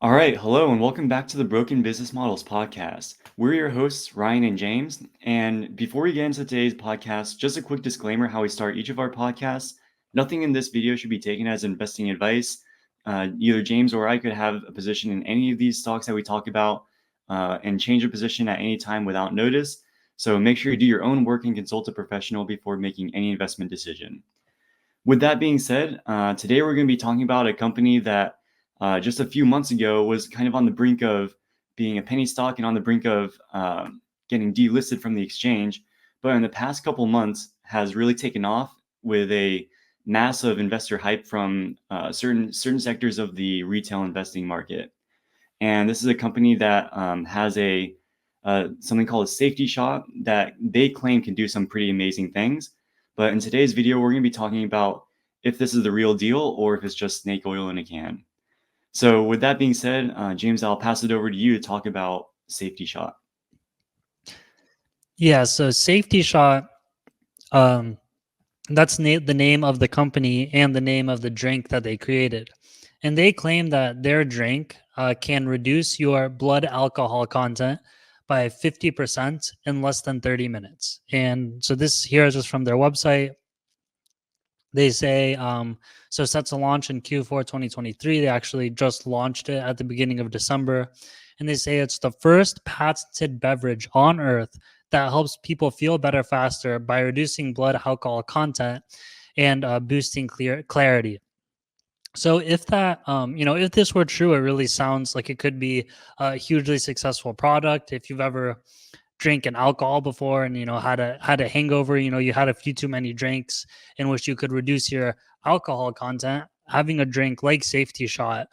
All right, hello, and welcome back to the Broken Business Models podcast. We're your hosts, Ryan and James. And before we get into today's podcast, just a quick disclaimer how we start each of our podcasts. Nothing in this video should be taken as investing advice. Either James or I could have a position in any of these stocks that we talk about and change a position at any time without notice. So make sure you do your own work and consult a professional before making any investment decision. With that being said, today we're going to be talking about a company that just a few months ago was kind of on the brink of being a penny stock and on the brink of getting delisted from the exchange, but in the past couple months has really taken off with a massive investor hype from certain sectors of the retail investing market. And this is a company that has a something called a safety shot that they claim can do some pretty amazing things. But in today's video, we're going to be talking about if this is the real deal or if it's just snake oil in a can. So with that being said, James, I'll pass it over to you to talk about safety shot. Yeah, so Safety Shot, that's the name of the company and the name of the drink that they created. And they claim that their drink can reduce your blood alcohol content by 50% in less than 30 minutes. And so this here is just from their website. They say, so set to launch in Q4 2023. They actually just launched it at the beginning of December. And they say it's the first patented beverage on earth that helps people feel better faster by reducing blood alcohol content and boosting clarity. So if that, if this were true, it really sounds like it could be a hugely successful product. If you've ever drinking alcohol before and had a hangover, you had a few too many drinks in which you could reduce your alcohol content, having a drink like Safety Shot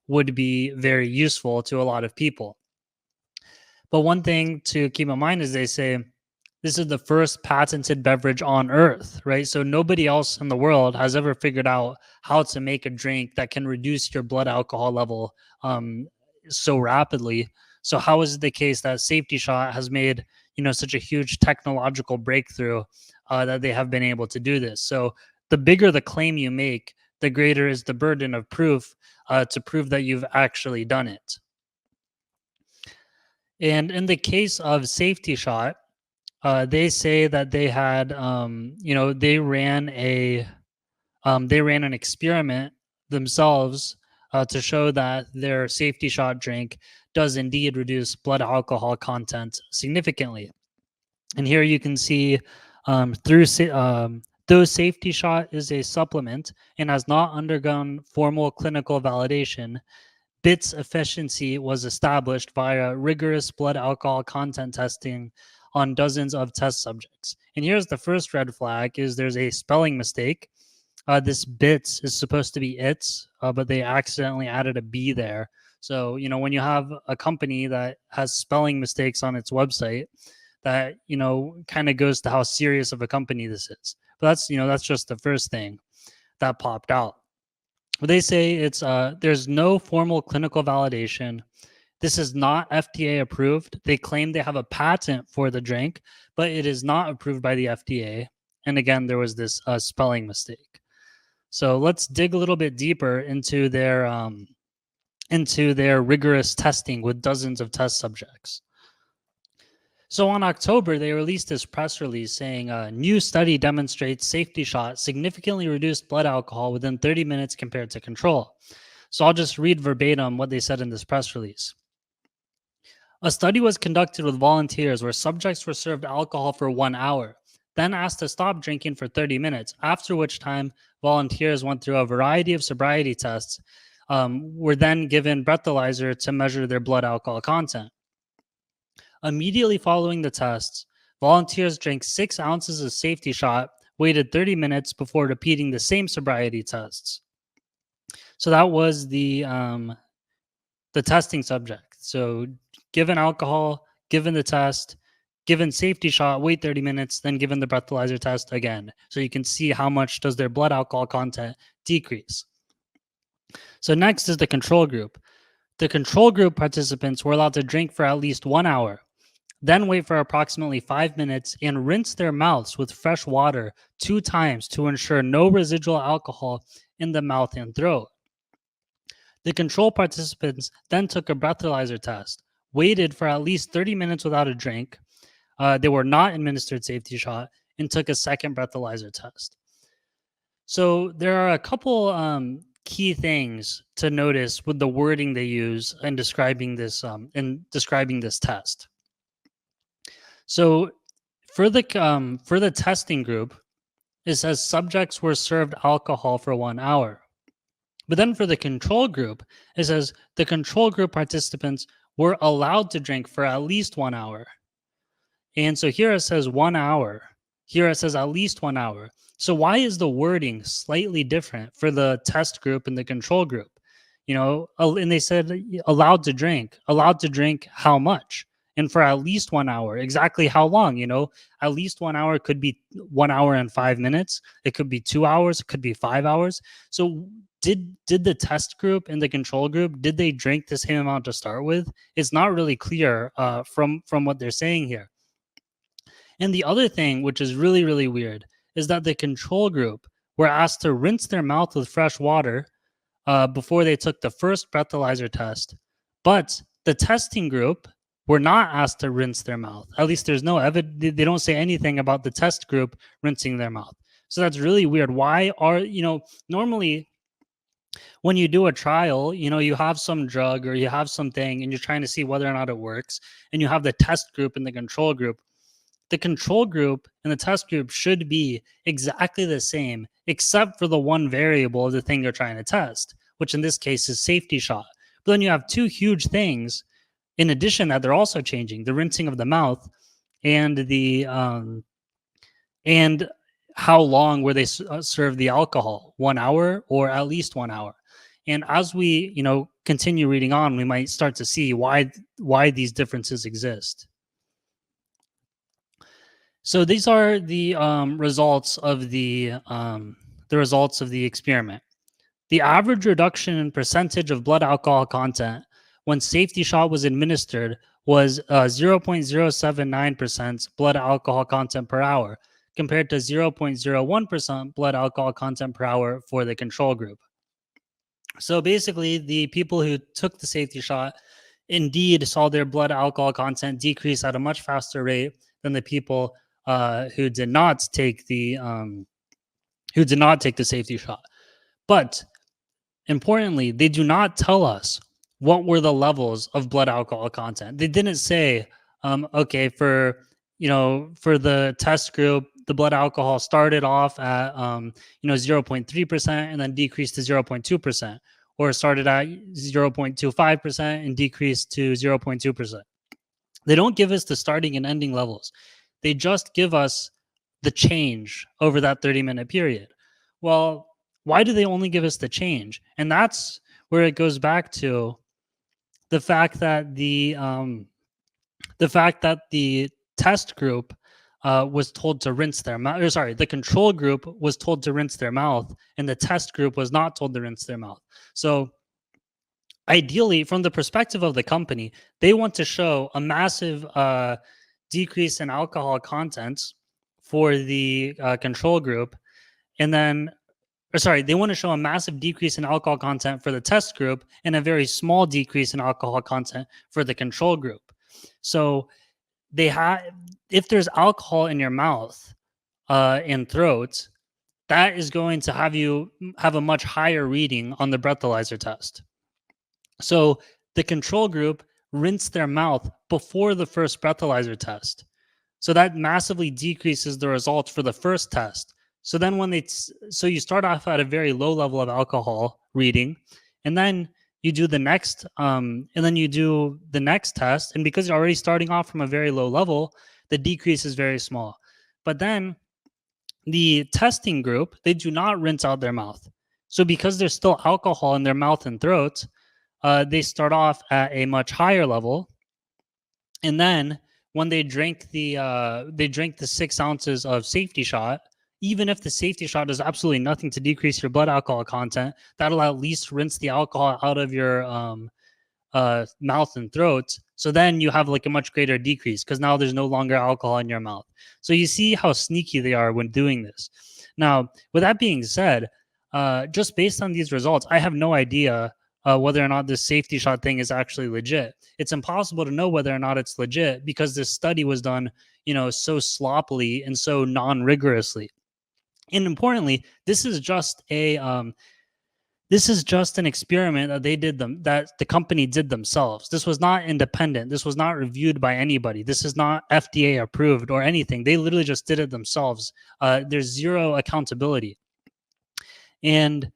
would be very useful to a lot of people. But one thing to keep in mind is they say this is the first patented beverage on earth, right? So nobody else in the world has ever figured out how to make a drink that can reduce your blood alcohol level so rapidly. So how is it the case that Safety Shot has made such a huge technological breakthrough that they have been able to do this? So the bigger the claim you make, the greater is the burden of proof to prove that you've actually done it. And in the case of Safety Shot, they say that they had, they ran an experiment themselves to show that their Safety Shot drink does indeed reduce blood alcohol content significantly. And here you can see though Safety Shot is a supplement and has not undergone formal clinical validation, BIT's efficiency was established via rigorous blood alcohol content testing on dozens of test subjects. And here's the first red flag: is there's a spelling mistake. This BITS is supposed to be ITS, but they accidentally added a B there. So, when you have a company that has spelling mistakes on its website, that, kind of goes to how serious of a company this is. But that's just the first thing that popped out. But they say it's there's no formal clinical validation. This is not FDA approved. They claim they have a patent for the drink, but it is not approved by the FDA. And again, there was this spelling mistake. So let's dig a little bit deeper into their rigorous testing with dozens of test subjects. So in October, they released this press release saying a new study demonstrates Safety Shot significantly reduced blood alcohol within 30 minutes compared to control. So I'll just read verbatim what they said in this press release. A study was conducted with volunteers where subjects were served alcohol for 1 hour, then asked to stop drinking for 30 minutes, after which time volunteers went through a variety of sobriety tests, were then given breathalyzer to measure their blood alcohol content. Immediately following the tests, volunteers drank 6 ounces of Safety Shot, waited 30 minutes before repeating the same sobriety tests. So that was the testing subject. So given alcohol, given the test, given Safety Shot, wait 30 minutes, then given the breathalyzer test again. So you can see how much does their blood alcohol content decrease. So next is the control group. The control group participants were allowed to drink for at least 1 hour, then wait for approximately 5 minutes and rinse their mouths with fresh water 2 times to ensure no residual alcohol in the mouth and throat. The control participants then took a breathalyzer test, waited for at least 30 minutes without a drink. They were not administered safety shot and took a second breathalyzer test. So there are a couple key things to notice with the wording they use in describing this test. So for the testing group, it says subjects were served alcohol for 1 hour. But then for the control group, it says the control group participants were allowed to drink for at least 1 hour. And so here it says 1 hour. Here it says at least 1 hour. So why is the wording slightly different for the test group and the control group? And they said allowed to drink how much? And for at least 1 hour, exactly how long? At least 1 hour could be 1 hour and 5 minutes. It could be 2 hours. It could be 5 hours. So did the test group and the control group, did they drink the same amount to start with? It's not really clear from what they're saying here. And the other thing, which is really, really weird, is that the control group were asked to rinse their mouth with fresh water before they took the first breathalyzer test. But the testing group were not asked to rinse their mouth. At least there's no evidence. They don't say anything about the test group rinsing their mouth. So that's really weird. Why are, normally when you do a trial, you have some drug or you have something and you're trying to see whether or not it works, and you have the test group and the control group. The control group and the test group should be exactly the same, except for the one variable of the thing you're trying to test, which in this case is safety shot. But then you have two huge things in addition that they're also changing: the rinsing of the mouth and the and how long were they serve the alcohol, 1 hour or at least 1 hour. And as we continue reading on, we might start to see why these differences exist. So these are the results of the experiment. The average reduction in percentage of blood alcohol content when safety shot was administered was 0.079% blood alcohol content per hour, compared to 0.01% blood alcohol content per hour for the control group. So basically, the people who took the safety shot indeed saw their blood alcohol content decrease at a much faster rate than the people who did not take the safety shot. But importantly, they do not tell us what were the levels of blood alcohol content. They didn't say, okay, for the test group, the blood alcohol started off at 0.3% and then decreased to 0.2%, or started at 0.25% and decreased to 0.2%. They don't give us the starting and ending levels. They just give us the change over that 30-minute period. Well, why do they only give us the change? And that's where it goes back to the fact that the test group was told to rinse their mouth. The control group was told to rinse their mouth, and the test group was not told to rinse their mouth. So ideally, from the perspective of the company, they want to show a massive decrease in alcohol content for the control group, and then they want to show a massive decrease in alcohol content for the test group and a very small decrease in alcohol content for the control group. So if there's alcohol in your mouth and throat, that is going to have you have a much higher reading on the breathalyzer test. So the control group rinsed their mouth before the first breathalyzer test. So that massively decreases the results for the first test. So then you start off at a very low level of alcohol reading, and then you do the next test. And because you're already starting off from a very low level, the decrease is very small. But then the testing group, they do not rinse out their mouth. So because there's still alcohol in their mouth and throat, they start off at a much higher level. And then when they drink the 6 ounces of safety shot, even if the safety shot does absolutely nothing to decrease your blood alcohol content, that'll at least rinse the alcohol out of your mouth and throat. So then you have like a much greater decrease because now there's no longer alcohol in your mouth. So you see how sneaky they are when doing this. Now, with that being said, just based on these results, I have no idea whether or not this safety shot thing is actually legit. It's impossible to know whether or not it's legit because this study was done, so sloppily and so non-rigorously. And importantly, this is just an experiment that the company did themselves. This was not independent. This was not reviewed by anybody. This is not FDA approved or anything. They literally just did it themselves. There's zero accountability. And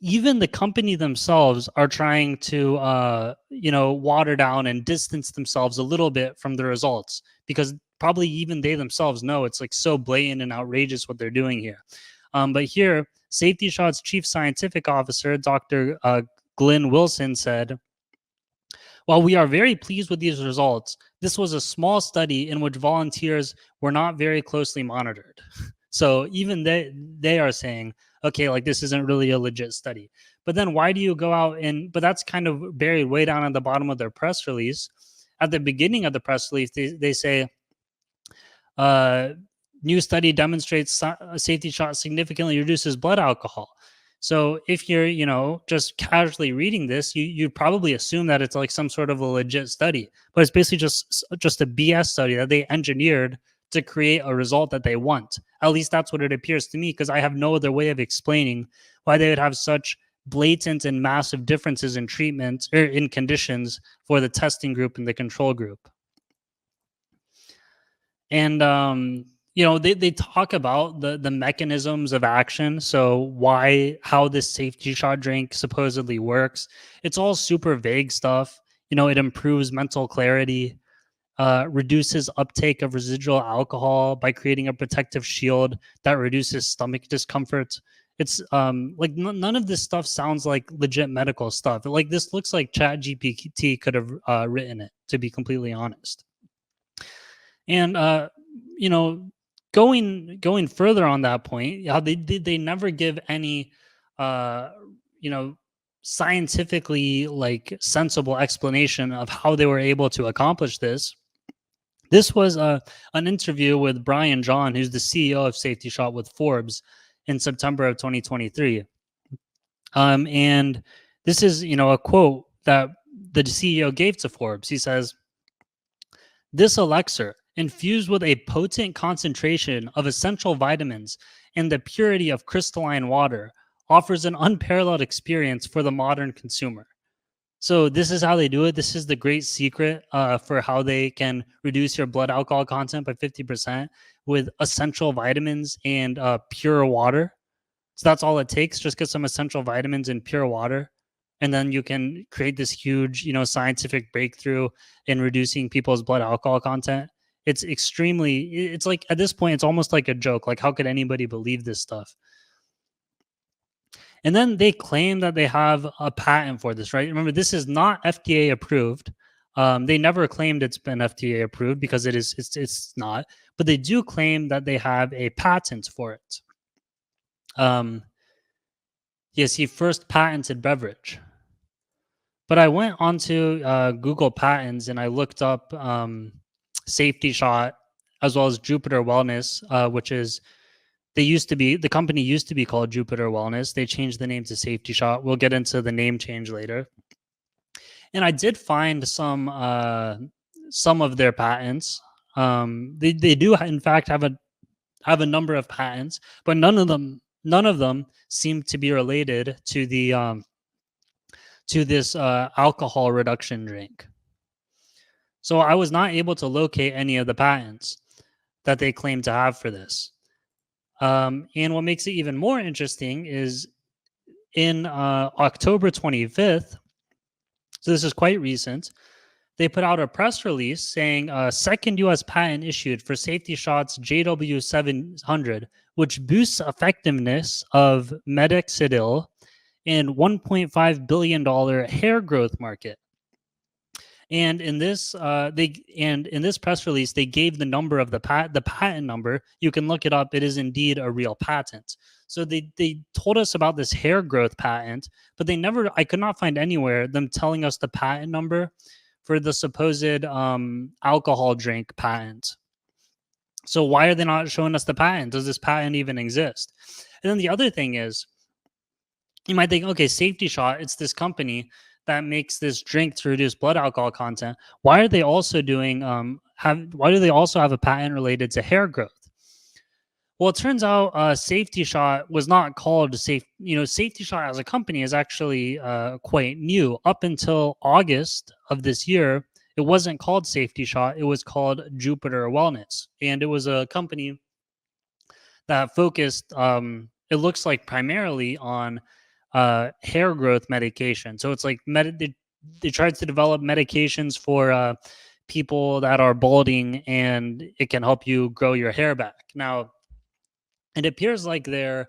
even the company themselves are trying to water down and distance themselves a little bit from the results, because probably even they themselves know it's like so blatant and outrageous what they're doing here. But here, Safety Shot's chief scientific officer, Dr. Glenn Wilson, said, "While we are very pleased with these results, this was a small study in which volunteers were not very closely monitored." So even they are saying, okay, like this isn't really a legit study. But then why do you go out but that's kind of buried way down at the bottom of their press release. At the beginning of the press release, they say, uh, new study demonstrates a safety shot significantly reduces blood alcohol. So if you're, just casually reading this, you'd probably assume that it's like some sort of a legit study, but it's basically just a BS study that they engineered to create a result that they want. At least that's what it appears to me, because I have no other way of explaining why they would have such blatant and massive differences in treatment or in conditions for the testing group and the control group. And they talk about the mechanisms of action. So how this safety shot drink supposedly works. It's all super vague stuff. It improves mental clarity, reduces uptake of residual alcohol by creating a protective shield that reduces stomach discomfort. It's like none of this stuff sounds like legit medical stuff. Like this looks like Chat GPT could have written it, to be completely honest. And you know, going further on that point, how they never give any uh, you know scientifically like sensible explanation of how they were able to accomplish this. This was an interview with Brian John, who's the CEO of Safety Shot, with Forbes in September of 2023. And this is, a quote that the CEO gave to Forbes. He says, "This elixir, infused with a potent concentration of essential vitamins and the purity of crystalline water, offers an unparalleled experience for the modern consumer." So this is how they do it. This is the great secret for how they can reduce your blood alcohol content by 50% with essential vitamins and pure water. So that's all it takes. Just get some essential vitamins and pure water. And then you can create this huge, scientific breakthrough in reducing people's blood alcohol content. It's like at this point, it's almost like a joke. Like, how could anybody believe this stuff? And then they claim that they have a patent for this, right? Remember, this is not FDA approved. They never claimed it's been FDA approved because it's not. But they do claim that they have a patent for it. Yes, he first patented beverage. But I went onto Google Patents and I looked up Safety Shot as well as Jupiter Wellness, which is the company used to be called Jupiter Wellness. They changed the name to Safety Shot. We'll get into the name change later. And I did find some of their patents. They do in fact have a number of patents, but none of them seem to be related to this alcohol reduction drink. So I was not able to locate any of the patents that they claim to have for this. And what makes it even more interesting is in October 25th, so this is quite recent, they put out a press release saying second U.S. patent issued for Safety Shot's JW700, which boosts effectiveness of Medexidil and $1.5 billion hair growth market. And in this, press release, they gave the number of the patent number. You can look it up. It is indeed a real patent. So they told us about this hair growth patent, but I could not find anywhere them telling us the patent number for the supposed alcohol drink patent. So why are they not showing us the patent? Does this patent even exist? And then the other thing is, you might think, okay, Safety Shot, it's this company that makes this drink to reduce blood alcohol content, why are they also doing why do they also have a patent related to hair growth? Well, it turns out Safety Shot was not called Safe. Safety Shot as a company is actually quite new. Up until August of this year, it wasn't called Safety Shot. It was called Jupiter Wellness, and it was a company that focused. It looks like primarily on hair growth medication. So it's like they tried to develop medications for people that are balding, and it can help you grow your hair back. Now, it appears like their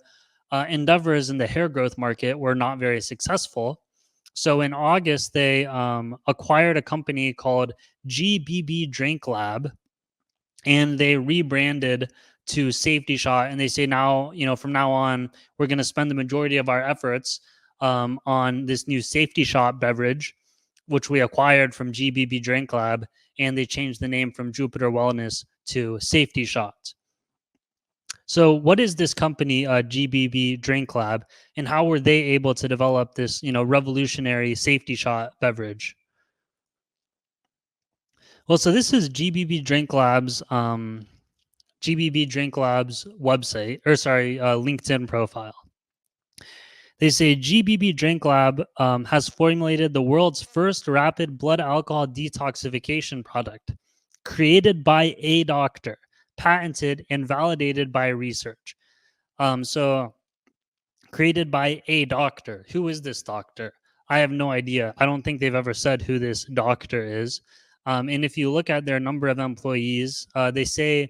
endeavors in the hair growth market were not very successful. So in August, they acquired a company called GBB Drink Lab, and they rebranded to Safety Shot. And they say now, from now on, we're going to spend the majority of our efforts on this new Safety Shot beverage, which we acquired from GBB Drink Lab. And they changed the name from Jupiter Wellness to Safety Shot. So, what is this company, GBB Drink Lab, and how were they able to develop this, revolutionary Safety Shot beverage? Well, so this is GBB Drink Lab's website, or sorry, LinkedIn profile. They say GBB Drink Lab has formulated the world's first rapid blood alcohol detoxification product, created by a doctor, patented and validated by research. So created by a doctor. Who is this doctor? I have no idea. I don't think they've ever said who this doctor is. And if you look at their number of employees, they say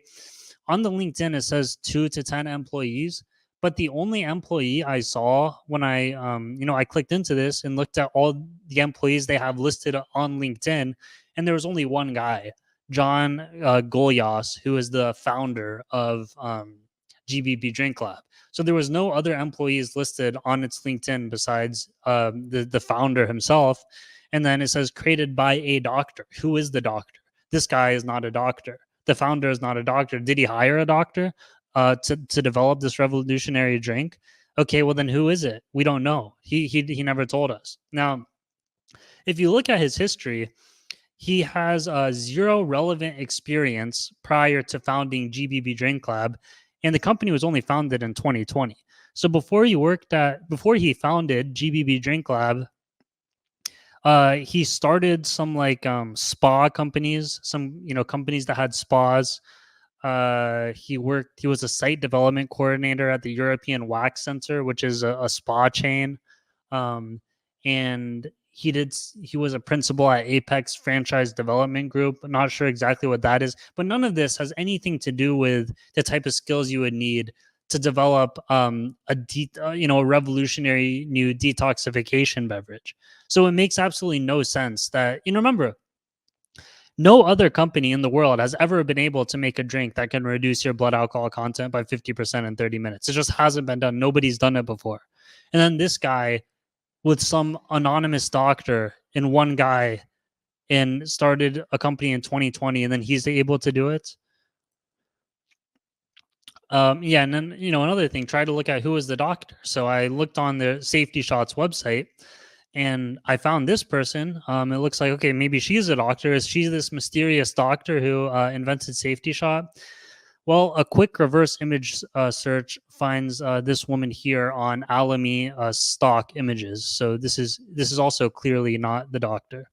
on the LinkedIn it says 2 to 10 employees. But the only employee I saw when I clicked into this and looked at all the employees they have listed on LinkedIn, and there was only one guy, John Golyas, who is the founder of GBB Drink Lab. So there was no other employees listed on its LinkedIn besides the founder himself. And then it says created by a doctor. Who is the doctor? This guy is not a doctor. The founder is not a doctor. Did he hire a doctor to develop this revolutionary drink? Okay, well then who is it? We don't know. He never told us. Now, if you look at his history, he has zero relevant experience prior to founding GBB Drink Lab, and the company was only founded in 2020. So before he founded GBB Drink Lab, he started some spa companies, some companies that had spas. He was a site development coordinator at the European Wax Center, which is a spa chain. And he was a principal at Apex Franchise Development Group. I'm not sure exactly what that is, but none of this has anything to do with the type of skills you would need to develop a revolutionary new detoxification beverage. So it makes absolutely no sense that, remember, no other company in the world has ever been able to make a drink that can reduce your blood alcohol content by 50% in 30 minutes. It just hasn't been done. Nobody's done it before. And then this guy with some anonymous doctor and one guy and started a company in 2020, and then he's able to do it. Yeah, and then another thing, try to look at who is the doctor. So I looked on the Safety Shots website, and I found this person. It looks like, okay, maybe she's a doctor. Is she this mysterious doctor who invented Safety Shot? Well, a quick reverse image search finds this woman here on Alamy stock images. So this is also clearly not the doctor.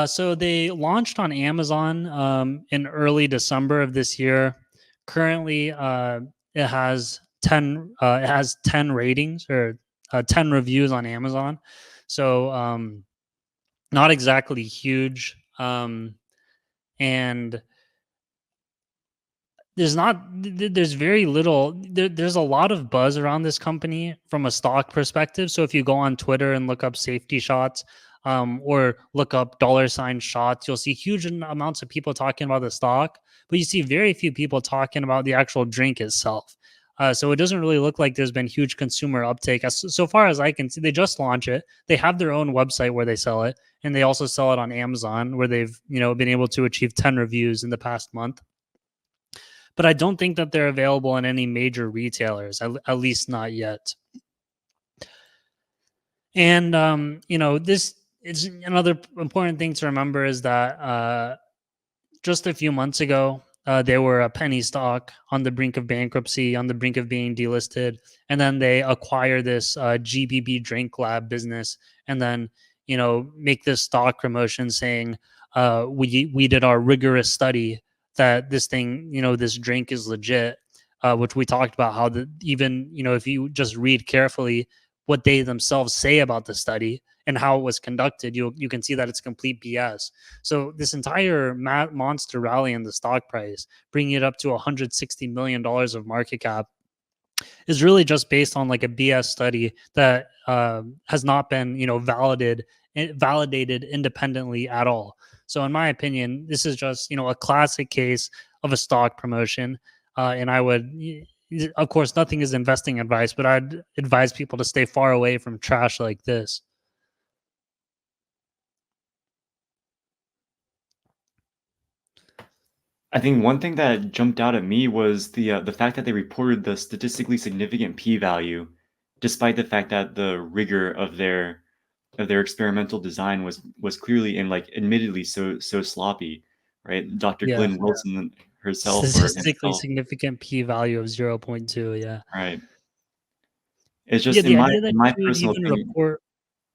So they launched on Amazon in early December of this year. Currently, it has 10 ratings or 10 reviews on Amazon. So not exactly huge. And there's very little, there's a lot of buzz around this company from a stock perspective. So if you go on Twitter and look up Safety Shots, or look up $shots, you'll see huge amounts of people talking about the stock, but you see very few people talking about the actual drink itself. So it doesn't really look like there's been huge consumer uptake. So far as I can see, they just launched it. They have their own website where they sell it, and they also sell it on Amazon, where they've been able to achieve 10 reviews in the past month. But I don't think that they're available in any major retailers, at least not yet. And this is another important thing to remember is that just a few months ago, they were a penny stock on the brink of bankruptcy, on the brink of being delisted, and then they acquire this GBB Drink Lab business, and then make this stock promotion saying we did our rigorous study that this thing, this drink is legit, which we talked about how even if you just read carefully what they themselves say about the study and how it was conducted, you can see that it's complete BS. So this entire monster rally in the stock price, bringing it up to $160 million of market cap, is really just based on like a BS study that has not been validated independently at all. So in my opinion, this is just a classic case of a stock promotion, and I would. Of course, nothing is investing advice, but I'd advise people to stay far away from trash like this. I think one thing that jumped out at me was the fact that they reported the statistically significant p-value, despite the fact that the rigor of their experimental design was clearly and like admittedly so sloppy, right? Dr. Yeah, Glenn Wilson herself or statistically himself, significant p-value of 0.2. Yeah. right? It's Yeah, just the idea that in my you would personal even opinion, report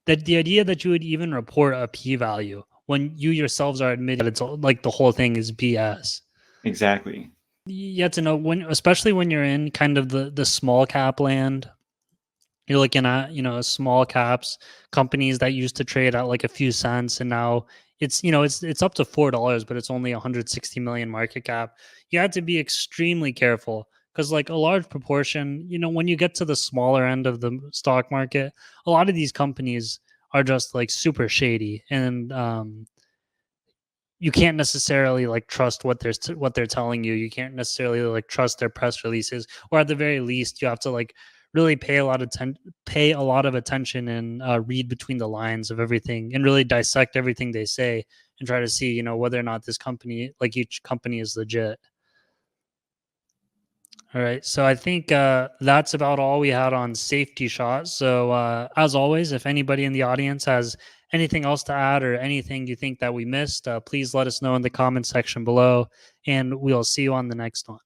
that the idea that you would even report a p-value when you yourselves are admitting that it's like the whole thing is BS. exactly. You have to know when, especially when you're in kind of the small cap land. You're looking at small caps companies that used to trade at like a few cents, and now it's up to $4, but it's only 160 million market cap. You have to be extremely careful because like a large proportion, when you get to the smaller end of the stock market, a lot of these companies are just like super shady, and you can't necessarily like trust what they're telling you. You can't necessarily like trust their press releases, or at the very least, you have to like really pay a lot of attention and read between the lines of everything and really dissect everything they say and try to see whether or not this company, like each company, is legit. All right, so I think that's about all we had on safety shots. So as always, if anybody in the audience has anything else to add or anything you think that we missed, please let us know in the comment section below, and we'll see you on the next one.